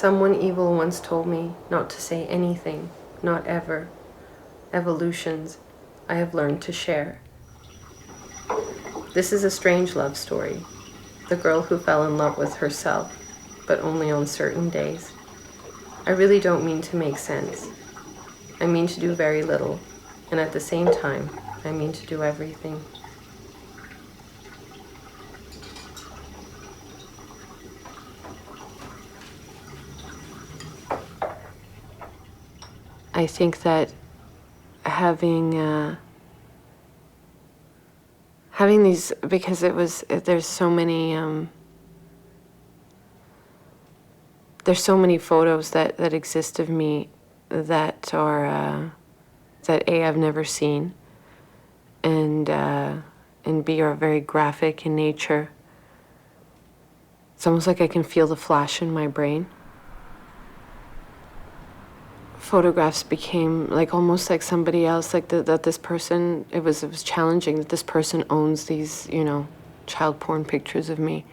Someone evil once told me not to say anything, not ever. Evolutions I have learned to share. This is a strange love story. The girl who fell in love with herself, but only on certain days. I really don't mean to make sense. I mean to do very little, and at the same time, I mean to do everything. I think that having these, because there's so many photos that exist of me that are that A, I've never seen, and B, are very graphic in nature. It's almost like I can feel the flash in my brain. Photographs became like almost like somebody else, like that this person, it was challenging that this person owns these, child porn pictures of me,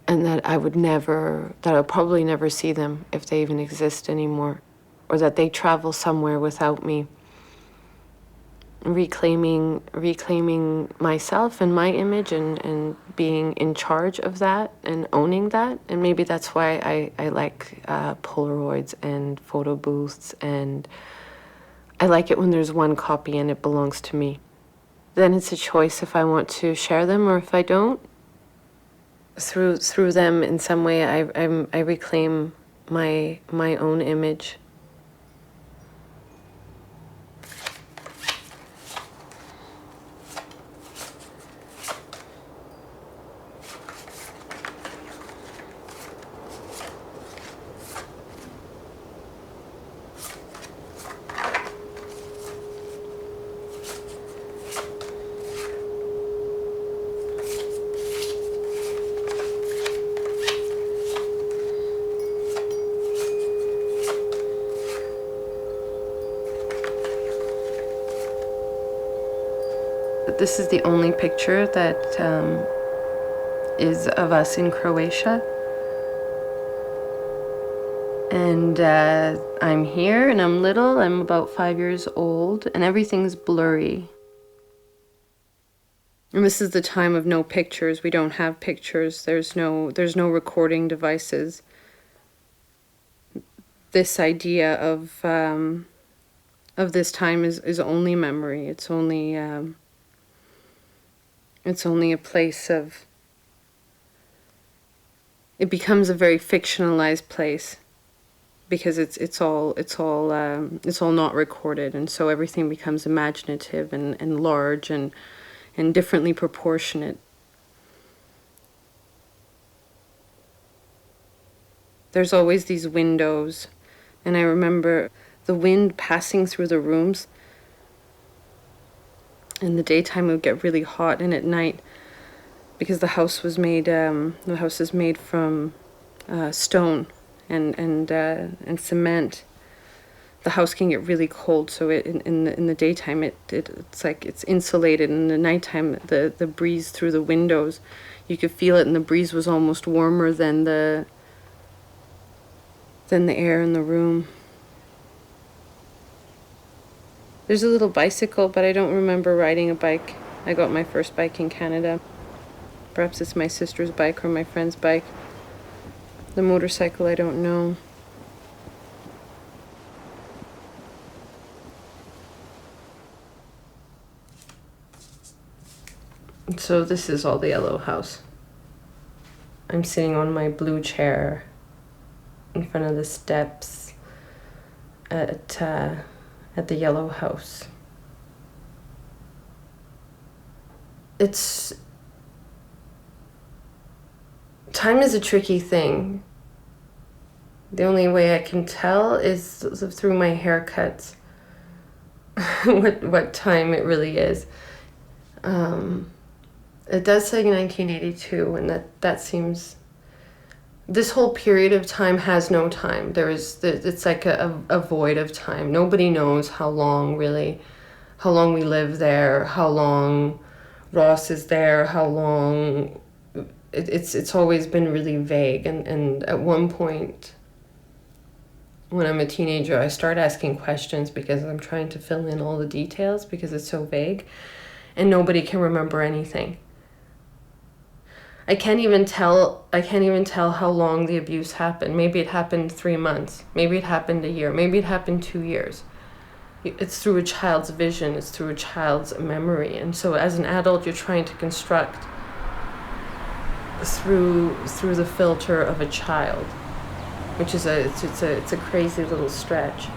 and that I'll probably never see them if they even exist anymore, or that they travel somewhere without me. Reclaiming myself and my image and being in charge of that and owning that. And maybe that's why I like Polaroids and photo booths, and I like it when there's one copy and it belongs to me. Then it's a choice if I want to share them or if I don't. Through them in some way I reclaim my own image. This is the only picture that is of us in Croatia. And I'm here and I'm little, I'm about 5 years old, and everything's blurry. And this is the time of no pictures. We don't have pictures. There's no recording devices. This idea of this time is only memory. It's only a place of, it becomes a very fictionalized place because it's all not recorded, and so everything becomes imaginative and large and differently proportionate. There's always these windows, and I remember the wind passing through the rooms. In the daytime it would get really hot, and at night, because the house is made from stone and cement, the house can get really cold. So in the daytime it's like it's insulated, and in the nighttime the breeze through the windows, you could feel it, and the breeze was almost warmer than the air in the room. There's a little bicycle, but I don't remember riding a bike. I got my first bike in Canada. Perhaps it's my sister's bike or my friend's bike. The motorcycle, I don't know. So this is all the yellow house. I'm sitting on my blue chair in front of the steps at the yellow house. Time is a tricky thing. The only way I can tell is through my haircuts what time it really is. It does say 1982, and that seems, this whole period of time has no time. It's like a void of time. Nobody knows how long we live there, how long Ross is there, how long it's always been really vague. And at one point, when I'm a teenager, I start asking questions because I'm trying to fill in all the details because it's so vague, and nobody can remember anything. I can't even tell how long the abuse happened. Maybe it happened 3 months. Maybe it happened a year. Maybe it happened 2 years. It's through a child's vision. It's through a child's memory. And so as an adult, you're trying to construct through the filter of a child, which is it's a crazy little stretch.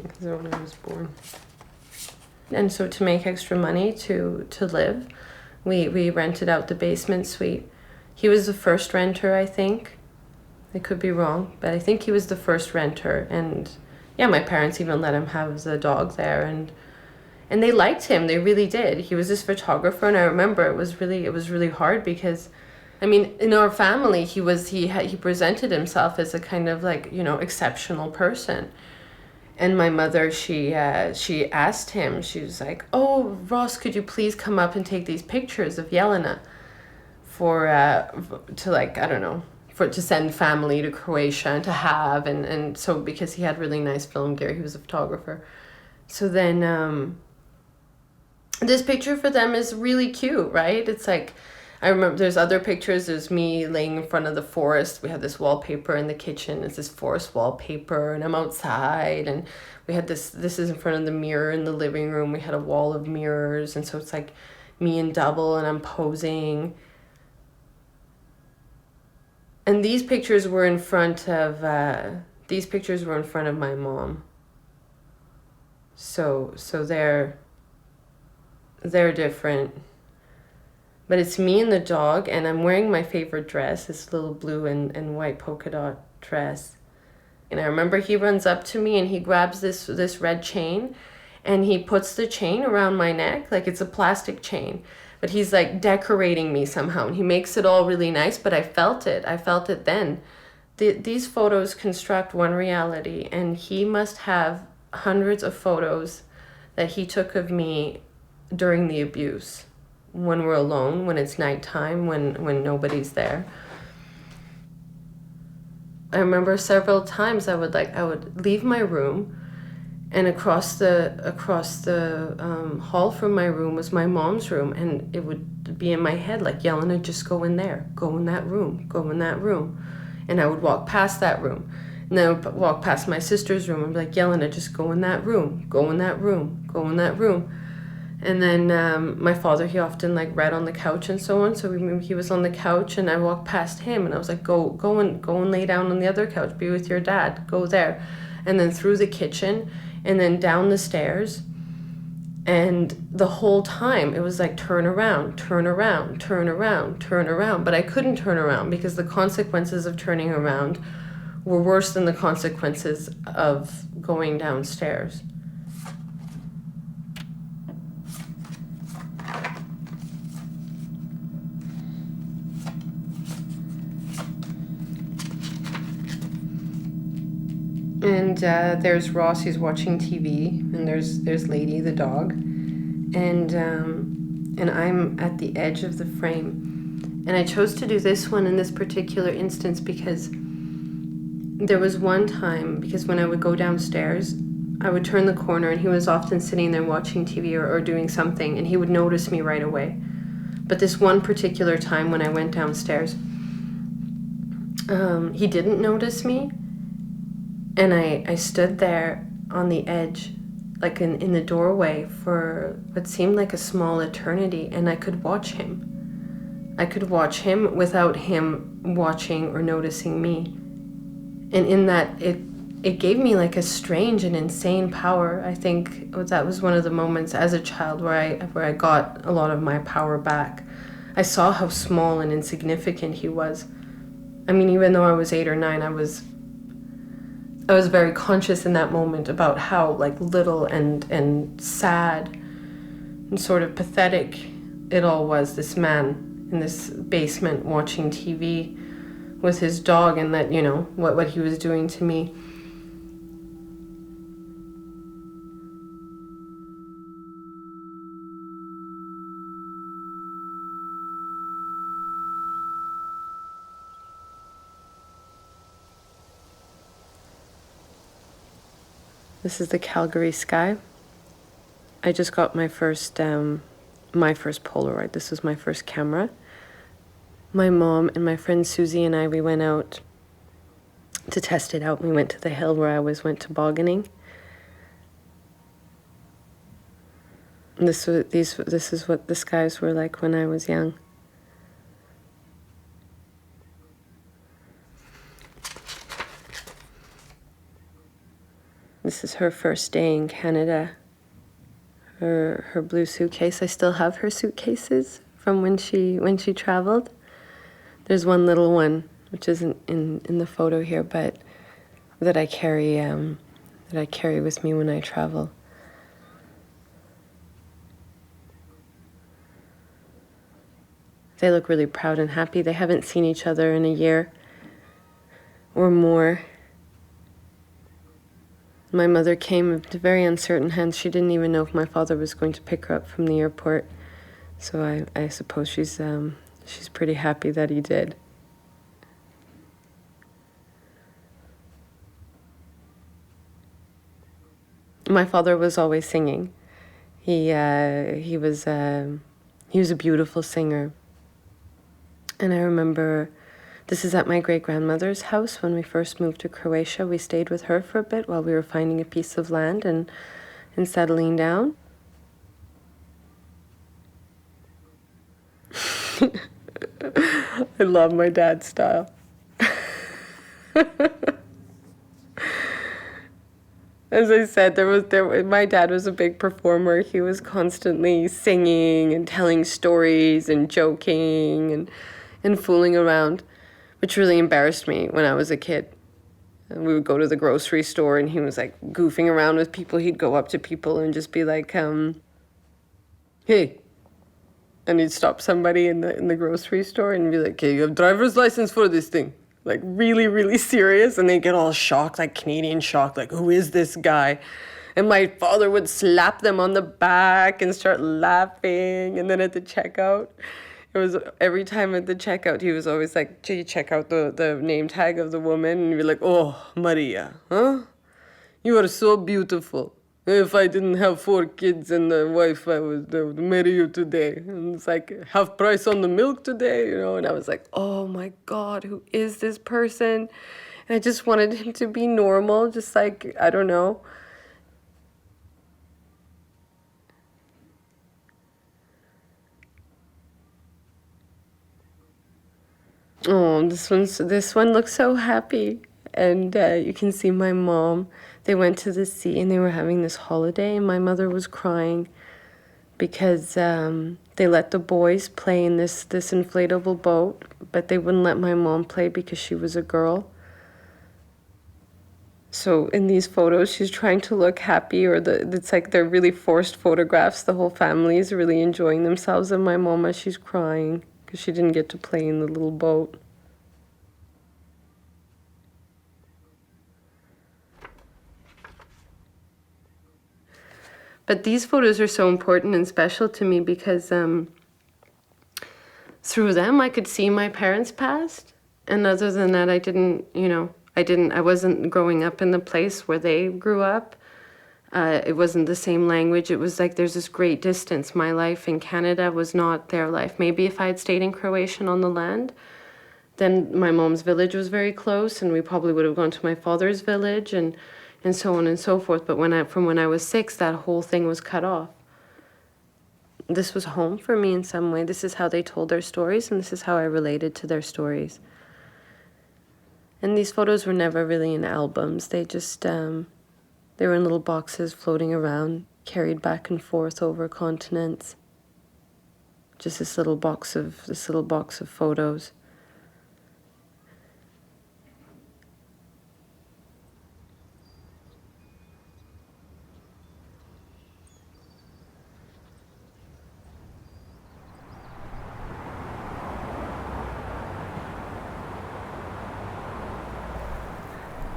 Because when I was born. And so to make extra money to live, we rented out the basement suite. He was the first renter, I think. I could be wrong, but I think he was the first renter. And yeah, my parents even let him have the dog there, and they liked him. They really did. He was this photographer, and I remember it was really hard because, I mean, in our family, he presented himself as a kind of like, you know, exceptional person. And my mother, she asked him, she was like, "Oh, Ross, could you please come up and take these pictures of Jelena to like, I don't know, to send family to Croatia and to have," and so because he had really nice film gear, he was a photographer. So then this picture for them is really cute, right? It's like, I remember there's other pictures. There's me laying in front of the forest. We had this wallpaper in the kitchen. It's this forest wallpaper, and I'm outside. And we had this is in front of the mirror in the living room. We had a wall of mirrors, and so it's like me in double, and I'm posing. And these pictures were in front of my mom. So they're different. But it's me and the dog, and I'm wearing my favorite dress, this little blue and white polka dot dress. And I remember he runs up to me and he grabs this red chain, and he puts the chain around my neck, like it's a plastic chain. But he's like decorating me somehow, and he makes it all really nice, but I felt it then. These photos construct one reality, and he must have hundreds of photos that he took of me during the abuse. When we're alone, when it's nighttime, when nobody's there. I remember several times I would leave my room, and across the hall from my room was my mom's room, and it would be in my head like, Jelena, just go in there, go in that room, go in that room. And I would walk past that room, and then I would walk past my sister's room and be like, Jelena, just go in that room, go in that room, go in that room. And then my father, he often like read on the couch and so on. So he was on the couch, and I walked past him, and I was like, go and lay down on the other couch, be with your dad, go there. And then through the kitchen, and then down the stairs. And the whole time it was like, turn around, turn around, turn around, turn around. But I couldn't turn around because the consequences of turning around were worse than the consequences of going downstairs. And there's Ross, he's watching TV, and there's Lady, the dog, and I'm at the edge of the frame. And I chose to do this one in this particular instance because there was one time, because when I would go downstairs, I would turn the corner, and he was often sitting there watching TV or doing something, and he would notice me right away. But this one particular time when I went downstairs, he didn't notice me. And I stood there on the edge, like in the doorway, for what seemed like a small eternity, and I could watch him. I could watch him without him watching or noticing me. And in that, it gave me like a strange and insane power. I think that was one of the moments as a child where I got a lot of my power back. I saw how small and insignificant he was. I mean, even though I was 8 or 9, I was very conscious in that moment about how like little and sad and sort of pathetic it all was. This man in this basement watching TV with his dog, and that, you know, what he was doing to me. This is the Calgary sky. I just got my first Polaroid. This was my first camera. My mom and my friend Susie and I, we went out to test it out. We went to the hill where I always went tobogganing. This is what the skies were like when I was young. This is her first day in Canada. Her blue suitcase. I still have her suitcases from when she traveled. There's one little one, which isn't in the photo here, but that I carry with me when I travel. They look really proud and happy. They haven't seen each other in a year or more. My mother came with very uncertain hands. She didn't even know if my father was going to pick her up from the airport. So I suppose she's pretty happy that he did. My father was always singing. He was a beautiful singer. And I remember, this is at my great-grandmother's house when we first moved to Croatia. We stayed with her for a bit while we were finding a piece of land and settling down. I love my dad's style. As I said, my dad was a big performer. He was constantly singing and telling stories and joking and fooling around, which really embarrassed me when I was a kid. And we would go to the grocery store and he was like goofing around with people. He'd go up to people and just be like, hey. And he'd stop somebody in the grocery store and be like, hey, you have driver's license for this thing. Like really, really serious. And they'd get all shocked, like Canadian shocked, like, who is this guy? And my father would slap them on the back and start laughing. And then at the checkout, it was every time at the checkout, he was always like, "Gee, check out the name tag of the woman." And you're like, "Oh, Maria, huh? You are so beautiful. If I didn't have 4 kids and the wife, I would marry you today." And it's like, half price on the milk today, you know? And I was like, oh my God, who is this person? And I just wanted him to be normal, just like, I don't know. Oh, this one looks so happy. And you can see my mom. They went to the sea and they were having this holiday, and my mother was crying because they let the boys play in this inflatable boat, but they wouldn't let my mom play because she was a girl. So in these photos, she's trying to look happy, or it's like they're really forced photographs. The whole family is really enjoying themselves, and my mama, she's crying because she didn't get to play in the little boat. But these photos are so important and special to me because through them I could see my parents' past. And other than that, I wasn't growing up in the place where they grew up. It wasn't the same language. It was like there's this great distance. My life in Canada was not their life. Maybe if I had stayed in Croatia on the land, then my mom's village was very close, and we probably would have gone to my father's village and so on and so forth. But from when I was 6, that whole thing was cut off. this was home for me in some way. This is how they told their stories, and this is how I related to their stories. And these photos were never really in albums. They just, they were in little boxes floating around, carried back and forth over continents. Just this little box of photos.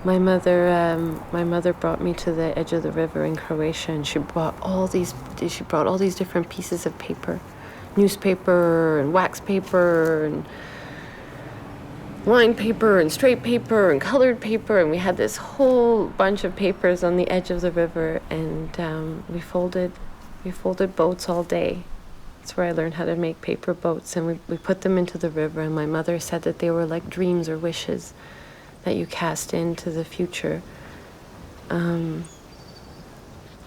My mother brought me to the edge of the river in Croatia, and she brought all these different pieces of paper, newspaper and wax paper and line paper and straight paper and colored paper, and we had this whole bunch of papers on the edge of the river, and we folded boats all day. That's where I learned how to make paper boats, and we put them into the river, and my mother said that they were like dreams or wishes that you cast into the future. And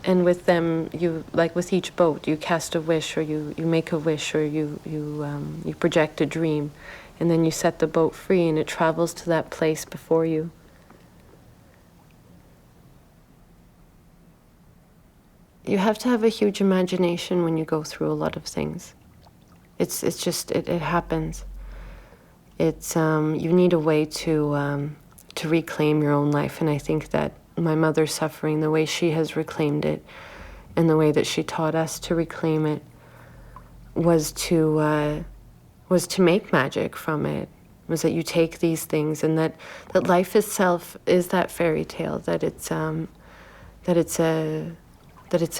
with them, you, like with each boat, you cast a wish, or you make a wish, or you project a dream, and then you set the boat free, and it travels to that place before you. You have to have a huge imagination when you go through a lot of things. It's just, it happens. It's, you need a way to reclaim your own life, and I think that my mother's suffering, the way she has reclaimed it, and the way that she taught us to reclaim it, was to make magic from it. Was that you take these things, and that life itself is that fairy tale, that it's a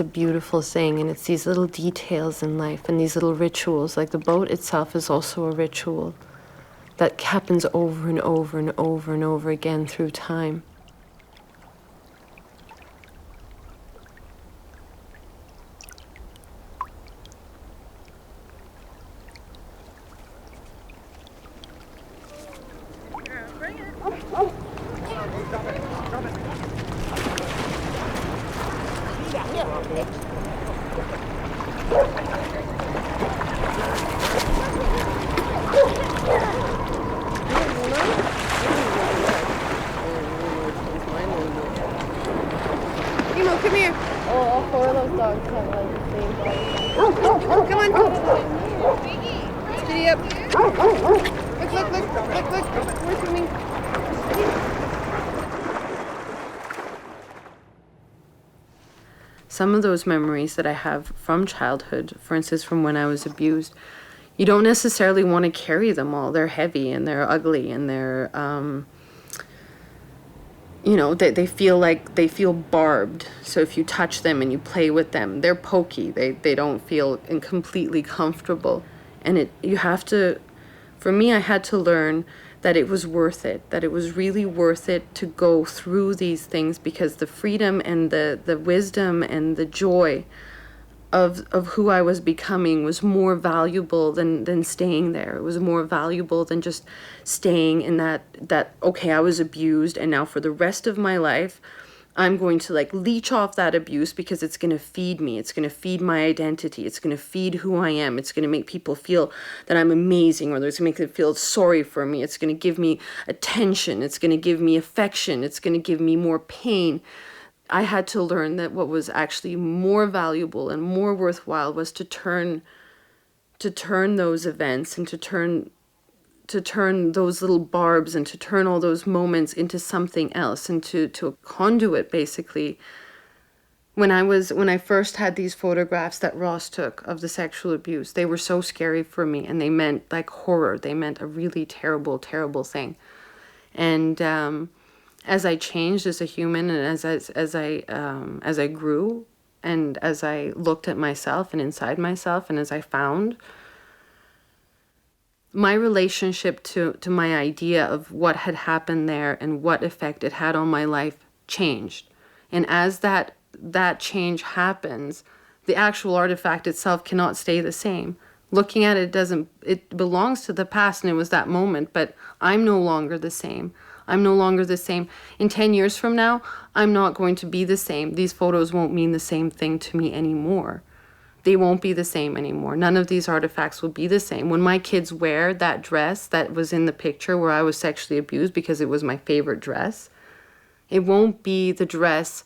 beautiful thing, and it's these little details in life and these little rituals. Like the boat itself is also a ritual that happens over and over and over and over again through time. Bring it. Come here. Oh, all four of those dogs have like the same body. Come on. Giddy up. Look. We're swimming. Some of those memories that I have from childhood, for instance, from when I was abused, you don't necessarily want to carry them all. They're heavy and they're ugly and they're, they feel barbed. So if you touch them and you play with them, they're pokey. They don't feel completely comfortable. And for me, I had to learn that it was worth it, that it was really worth it to go through these things, because the freedom and the wisdom and the joy of who I was becoming was more valuable than staying there. It was more valuable than just staying in that okay, I was abused, and now for the rest of my life I'm going to like leech off that abuse because it's going to feed me. It's going to feed my identity. It's going to feed who I am. It's going to make people feel that I'm amazing, or it's going to make them feel sorry for me. It's going to give me attention. It's going to give me affection. It's going to give me more pain. I had to learn that what was actually more valuable and more worthwhile was to turn those events and to turn those little barbs and to turn all those moments into something else, and to a conduit, basically. When I first had these photographs that Ross took of the sexual abuse, they were so scary for me, and they meant like horror. They meant a really terrible, terrible thing. And as I changed as a human, and as I grew, and as I looked at myself and inside myself, and as I found my relationship to my idea of what had happened there and what effect it had on my life changed. And as that change happens, the actual artifact itself cannot stay the same. Looking at it belongs to the past, and it was that moment, but I'm no longer the same. I'm no longer the same. In 10 years from now, I'm not going to be the same. These photos won't mean the same thing to me anymore, they won't be the same anymore. None of these artifacts will be the same. When my kids wear that dress that was in the picture where I was sexually abused because it was my favorite dress, it won't be the dress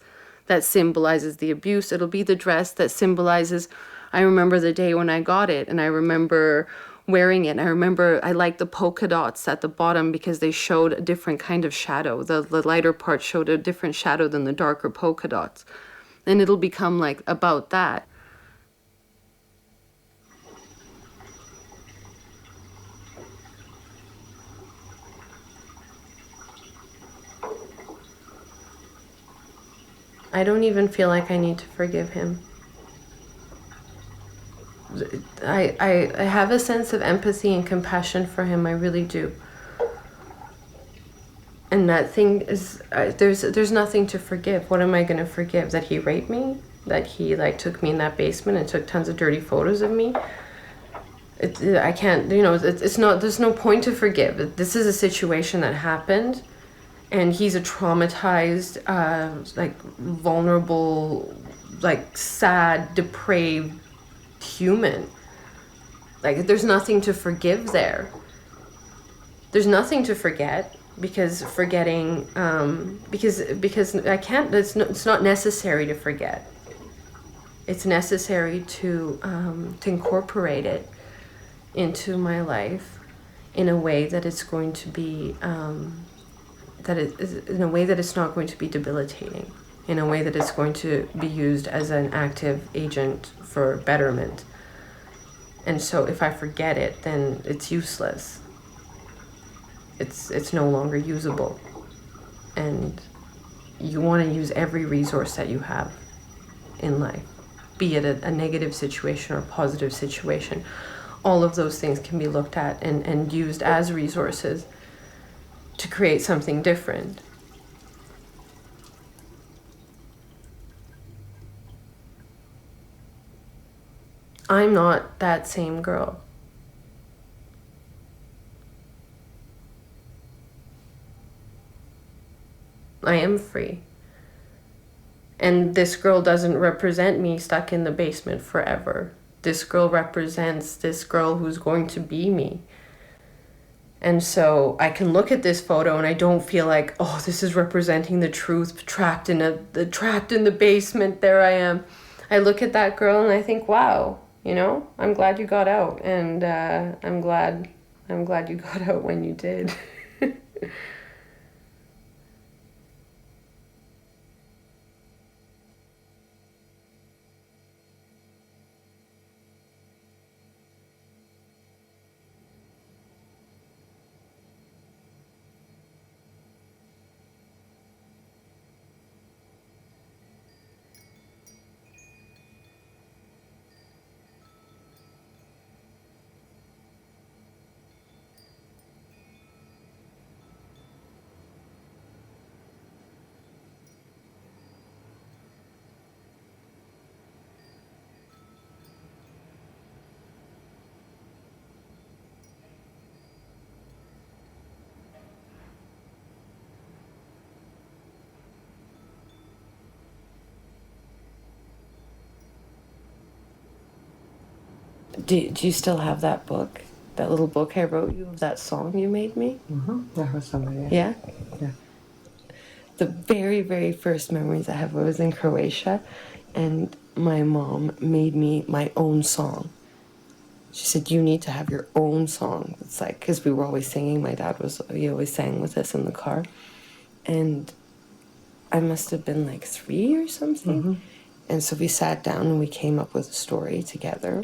that symbolizes the abuse. It'll be the dress that symbolizes, I remember the day when I got it, and I remember wearing it. I remember I liked the polka dots at the bottom because they showed a different kind of shadow. The lighter part showed a different shadow than the darker polka dots. And it'll become like about that. I don't even feel like I need to forgive him. I have a sense of empathy and compassion for him. I really do. And that thing is, there's nothing to forgive. What am I going to forgive? That he raped me? That he like took me in that basement and took tons of dirty photos of me? I can't, it's not, there's no point to forgive. This is a situation that happened. And he's a traumatized, like vulnerable, like sad, depraved human. Like there's nothing to forgive there. There's nothing to forget because forgetting, because I can't. It's not necessary to forget. It's necessary to incorporate it into my life in a way that it's going to be. That it is in a way that it's not going to be debilitating, in a way that it's going to be used as an active agent for betterment. And so if I forget it, then it's useless. It's no longer usable. And you want to use every resource that you have in life, be it a negative situation or a positive situation. All of those things can be looked at and used as resources to create something different. I'm not that same girl. I am free. And this girl doesn't represent me stuck in the basement forever. This girl represents this girl who's going to be me. And so I can look at this photo and I don't feel like, oh, this is representing the truth, trapped in the basement. There I am. I look at that girl and I think, wow, I'm glad you got out, and I'm glad you got out when you did. Do you still have that book? That little book I wrote you of that song you made me? Mm-hmm. I heard somebody. Yeah? Yeah. The very, very first memories I have was in Croatia, and my mom made me my own song. She said, you need to have your own song. It's like, because we were always singing. My dad he always sang with us in the car. And I must have been like 3 or something. Mm-hmm. And so we sat down and we came up with a story together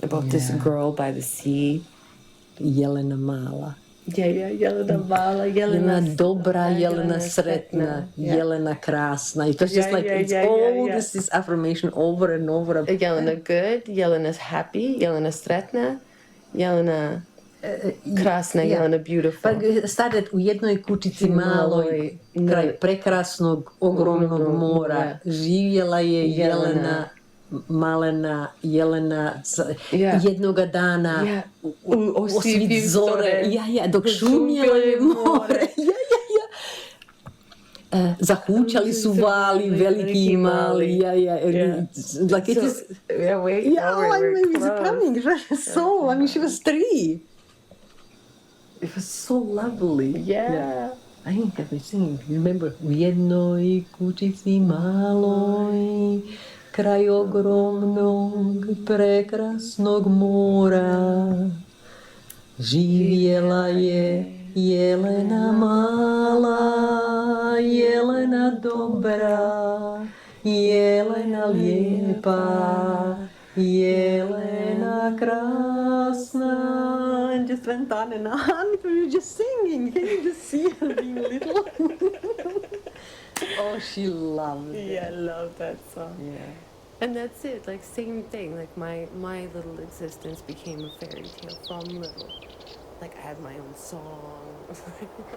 about this girl by the sea. Jelena mala. Yeah, Jelena mala, Jelena dobra, Jelena sretna, Jelena krasna. It was just this affirmation over and over. Jelena good, Jelena's happy, Jelena sretna, Jelena krasna, Jelena beautiful. Pa started u jednoj kućici maloj, kraj prekrasnog, ogromnog mora. Živjela je Jelena malena, Jelena jednoga dana osvit zore, dok šumjelo je more. Zahučali su vali, veliki i mali. Like it is. Yeah, wait. Yeah, we're maybe it's close. coming. So, I mean, she was 3. It was so lovely. Yeah. I think I've been singing. Remember, u jednoj kućici maloj, kraj ogromnog, prekrasnog mora, živjela je Jelena mala, Jelena dobra, Jelena lijepa, Jelena krasna. And just went on and on. We were just singing. Can you just see her being little? Oh, she loved it. Yeah, I love that song. Yeah. And that's it, like same thing, like my little existence became a fairy tale from little. Like I had my own song. It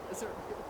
was a real